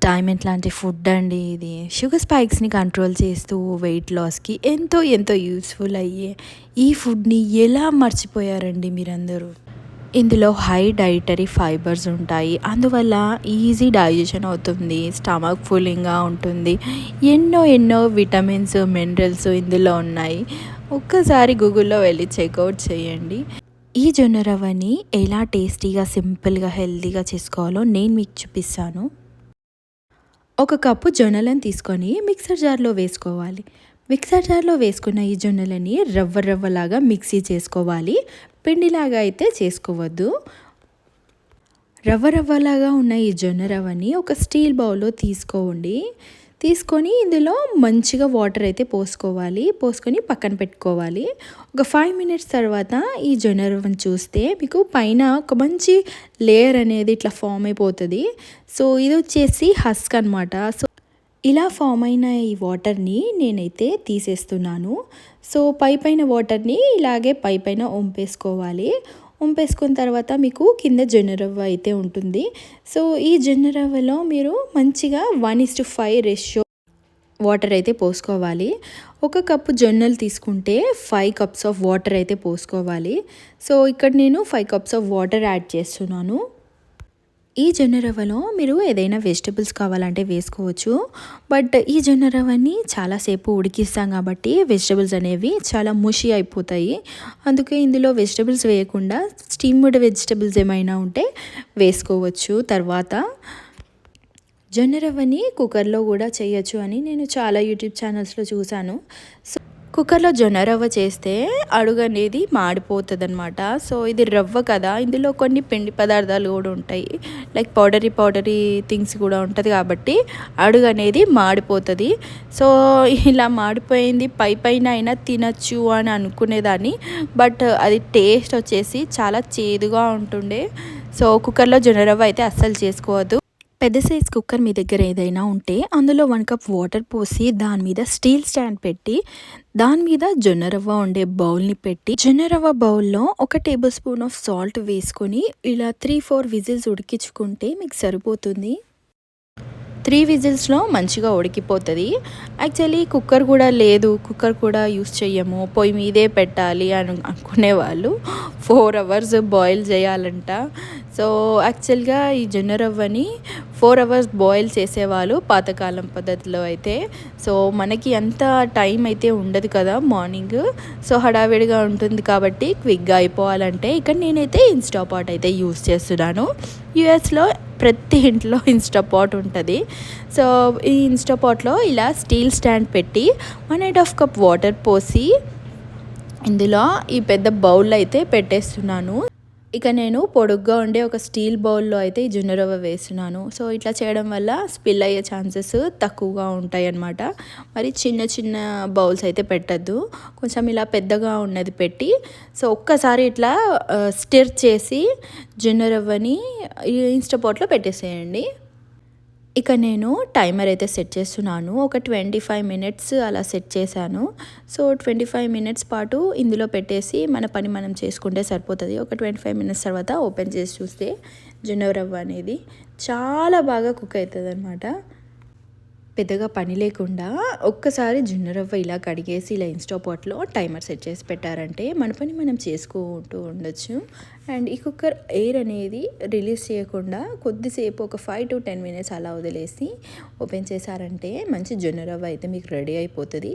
Diamond లాంటి food అండి ఇది. షుగర్ స్పైక్స్‌ని కంట్రోల్ చేస్తూ వెయిట్ లాస్‌కి ఎంతో ఎంతో యూజ్‌ఫుల్ అయ్యే ఈ ఫుడ్‌ని ఎలా మర్చిపోయారండి మీరందరూ? ఇందులో హై డైటరీ ఫైబర్స్ ఉంటాయి. అందువల్ల ఈజీ డైజెషన్ అవుతుంది. స్టమక్ ఫుల్లింగ్‌గా ఉంటుంది. ఎన్నో ఎన్నో విటమిన్స్, మినరల్స్ ఇందులో ఉన్నాయి. ఒక్కసారి గూగుల్‌లో వెళ్ళి చెక్‌ఔట్ చేయండి. ఈ జొన్న రవ్వని ఎలా టేస్టీగా, సింపుల్‌గా, హెల్తీగా చేసుకోవాలో నేను మీకు చూపిస్తాను. ఒక కప్పు జొన్నలను తీసుకొని మిక్సర్ జార్లో వేసుకోవాలి. మిక్సర్ జార్లో వేసుకున్న ఈ జొన్నలని రవ్వ రవ్వలాగా మిక్సీ చేసుకోవాలి. పిండిలాగా అయితే చేసుకోవద్దు. రవ్వ రవ్వలాగా ఉన్న ఈ జొన్న రవ్వని ఒక స్టీల్ బౌల్లో తీసుకోండి. తీసుకొని ఇందులో మంచిగా వాటర్ అయితే పోసుకోవాలి. పోసుకొని పక్కన పెట్టుకోవాలి. ఒక 5 మినిట్స్ తర్వాత ఈ జొన్న రవ్వను చూస్తే మీకు పైన ఒక మంచి లేయర్ అనేది ఇట్లా ఫామ్ అయిపోతుంది. సో ఇది వచ్చేసి హస్క్ అనమాట. సో ఇలా ఫామ్ అయిన ఈ వాటర్ని నేనైతే తీసేస్తున్నాను. సో పైన వాటర్ని ఇలాగే పైన వంపేసుకోవాలి. వంపేసుకున్న తర్వాత మీకు కింద జొన్న రవ్వ అయితే ఉంటుంది. సో ఈ జొన్న రవ్వలో మీరు మంచిగా 1:5 రేషియో వాటర్ అయితే పోసుకోవాలి. ఒక కప్పు జొన్నలు తీసుకుంటే 5 కప్స్ ఆఫ్ వాటర్ అయితే పోసుకోవాలి. సో ఇక్కడ నేను 5 కప్స్ ఆఫ్ వాటర్ యాడ్ చేస్తున్నాను. ఈ జొన్న రవ్వలో మీరు ఏదైనా వెజిటబుల్స్ కావాలంటే వేసుకోవచ్చు. బట్ ఈ జొన్న రవ్వని చాలాసేపు ఉడికిస్తాం కాబట్టి వెజిటబుల్స్ అనేవి చాలా ముషి అయిపోతాయి. అందుకే ఇందులో వెజిటబుల్స్ వేయకుండా స్టీమ్డ్ వెజిటబుల్స్ ఏమైనా ఉంటే వేసుకోవచ్చు. తర్వాత జొన్న రవ్వని కుక్కర్లో కూడా చేయొచ్చు అని నేను చాలా యూట్యూబ్ ఛానల్స్లో చూశాను. సో కుక్కర్లో జొన్న రవ్వ చేస్తే అడుగు అనేది మాడిపోతుంది అనమాట. సో ఇది రవ్వ కదా, ఇందులో కొన్ని పిండి పదార్థాలు కూడా ఉంటాయి. లైక్ పౌడరీ థింగ్స్ కూడా ఉంటుంది కాబట్టి అడుగు అనేది మాడిపోతుంది. సో ఇలా మాడిపోయింది పైన అయినా తినచ్చు అని అనుకునేదాన్ని. బట్ అది టేస్ట్ వచ్చేసి చాలా చేదుగా ఉంటుండే. సో కుక్కర్లో జొన్న రవ్వ అయితే అస్సలు చేసుకోవద్దు. పెద్ద సైజ్ కుక్కర్ మీ దగ్గర ఏదైనా ఉంటే అందులో 1 కప్ వాటర్ పోసి దాని మీద స్టీల్ స్టాండ్ పెట్టి దాని మీద జొన్న రవ్వ ఉండే బౌల్ని పెట్టి జొన్న రవ్వ బౌల్లో 1 టేబుల్ స్పూన్ ఆఫ్ సాల్ట్ వేసుకొని ఇలా 3-4 విజిల్స్ ఉడికించుకుంటే మీకు సరిపోతుంది. 3 విజిల్స్లో మంచిగా ఉడికిపోతుంది. యాక్చువల్లీ కుక్కర్ కూడా లేదు, కుక్కర్ కూడా యూస్ చెయ్యము, పొయ్యి మీదే పెట్టాలి అని అనుకునేవాళ్ళు 4 అవర్స్ బాయిల్ చేయాలంట. సో యాక్చువల్గా ఈ జొన్న రవ్వని 4 అవర్స్ బాయిల్ చేసేవాళ్ళు పాతకాలం పద్ధతిలో అయితే. సో మనకి అంత టైం అయితే ఉండదు కదా మార్నింగ్. సో హడావిడిగా ఉంటుంది కాబట్టి క్విక్గా అయిపోవాలంటే ఇక్కడ నేనైతే ఇన్స్టాపాట్ అయితే యూస్ చేస్తున్నాను. యూఎస్లో ప్రతి ఇంట్లో ఇన్స్టాపాట్ ఉంటుంది. సో ఈ ఇన్స్టాపాట్లో ఇలా స్టీల్ స్టాండ్ పెట్టి 1.5 కప్ వాటర్ పోసి ఇందులో ఈ పెద్ద బౌల్ అయితే పెట్టేస్తున్నాను. ఇక నేను పొడుగ్గా ఉండే ఒక స్టీల్ బౌల్లో అయితే ఈ జొన్న రవ్వ వేస్తున్నాను. సో ఇట్లా చేయడం వల్ల స్పిల్ అయ్యే ఛాన్సెస్ తక్కువగా ఉంటాయి అన్నమాట. మరి చిన్న చిన్న బౌల్స్ అయితే పెట్టద్దు, కొంచెం ఇలా పెద్దగా ఉన్నది పెట్టి సో ఒక్కసారి ఇట్లా స్టిర్ చేసి జొన్న రవ్వని ఇన్స్టాపాట్లో పెట్టేసేయండి. ఇక నేను టైమర్ అయితే సెట్ చేస్తున్నాను. ఒక 25 మినిట్స్ అలా సెట్ చేశాను. సో 25 మినిట్స్ పాటు ఇందులో పెట్టేసి మన పని మనం చేసుకుంటే సరిపోతుంది. ఒక 25 మినిట్స్ తర్వాత ఓపెన్ చేసి చూస్తే జొన్న రవ్వ అనేది చాలా బాగా కుక్ అవుతుంది అనమాట. పెద్దగా పని లేకుండా ఒక్కసారి జొన్న రవ్వ ఇలా కడిగేసి ఇలా ఇన్స్టాపాట్లో టైమర్ సెట్ చేసి పెట్టారంటే మన పని మనం చేసుకుంటూ ఉండొచ్చు. అండ్ ఈ కుక్కర్ ఎయిర్ అనేది రిలీజ్ చేయకుండా కొద్దిసేపు ఒక 5 to 10 మినిట్స్ అలా వదిలేసి ఓపెన్ చేశారంటే మంచి జొన్న రవ్వ అయితే మీకు రెడీ అయిపోతుంది.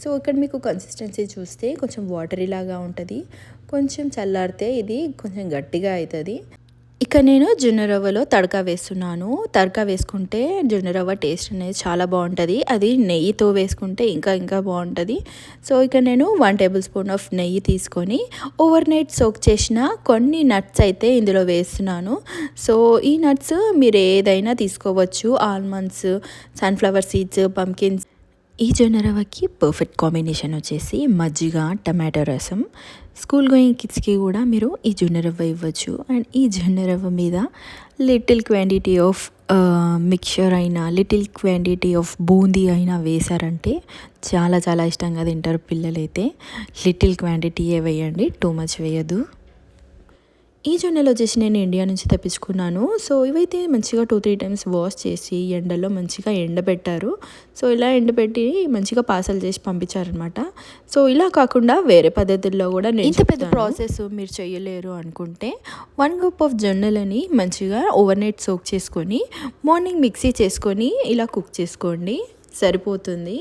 సో ఇక్కడ మీకు కన్సిస్టెన్సీ చూస్తే కొంచెం వాటరీ లాగా ఉంటుంది. కొంచెం చల్లారితే ఇది కొంచెం గట్టిగా అవుతుంది. ఇక నేను జొన్న రవ్వలో తడకా వేస్తున్నాను. తడకా వేసుకుంటే జొన్న రవ్వ టేస్ట్ అనేది చాలా బాగుంటుంది. అది నెయ్యితో వేసుకుంటే ఇంకా బాగుంటుంది. సో ఇక నేను 1 టేబుల్ స్పూన్ ఆఫ్ నెయ్యి తీసుకొని ఓవర్ నైట్ సోక్ చేసిన కొన్ని నట్స్ అయితే ఇందులో వేస్తున్నాను. సో ఈ నట్స్ మీరు ఏదైనా తీసుకోవచ్చు. Almonds, sunflower seeds, pumpkins. ఈ జొన్న రవ్వకి పర్ఫెక్ట్ కాంబినేషన్ వచ్చేసి మజ్జిగ, టమాటో రసం. స్కూల్ గోయింగ్ కిడ్స్కి కూడా మీరు ఈ జొన్న రవ్వ ఇవ్వచ్చు. అండ్ ఈ జొన్న రవ్వ మీద లిటిల్ క్వాంటిటీ ఆఫ్ మిక్చర్ అయినా, లిటిల్ క్వాంటిటీ ఆఫ్ బూందీ అయినా వేశారంటే చాలా చాలా ఇష్టంగా తింటారు పిల్లలైతే. లిటిల్ క్వాంటిటీయే వేయండి, టూ మచ్ వేయద్దు. ఈ జొన్నలు వచ్చేసి నేను ఇండియా నుంచి తెప్పించుకున్నాను. సో ఇవైతే మంచిగా 2-3 టైమ్స్ వాష్ చేసి ఎండలో మంచిగా ఎండబెట్టారు. సో ఇలా ఎండబెట్టి మంచిగా పార్సల్ చేసి పంపించారనమాట. సో ఇలా కాకుండా వేరే పద్ధతుల్లో కూడా నేను ఇంత పెద్ద ప్రాసెస్ మీరు చేయలేరు అనుకుంటే 1 కప్ ఆఫ్ జొన్నలని మంచిగా ఓవర్ నైట్ సోక్ చేసుకొని మార్నింగ్ మిక్సీ చేసుకొని ఇలా కుక్ చేసుకోండి, సరిపోతుంది.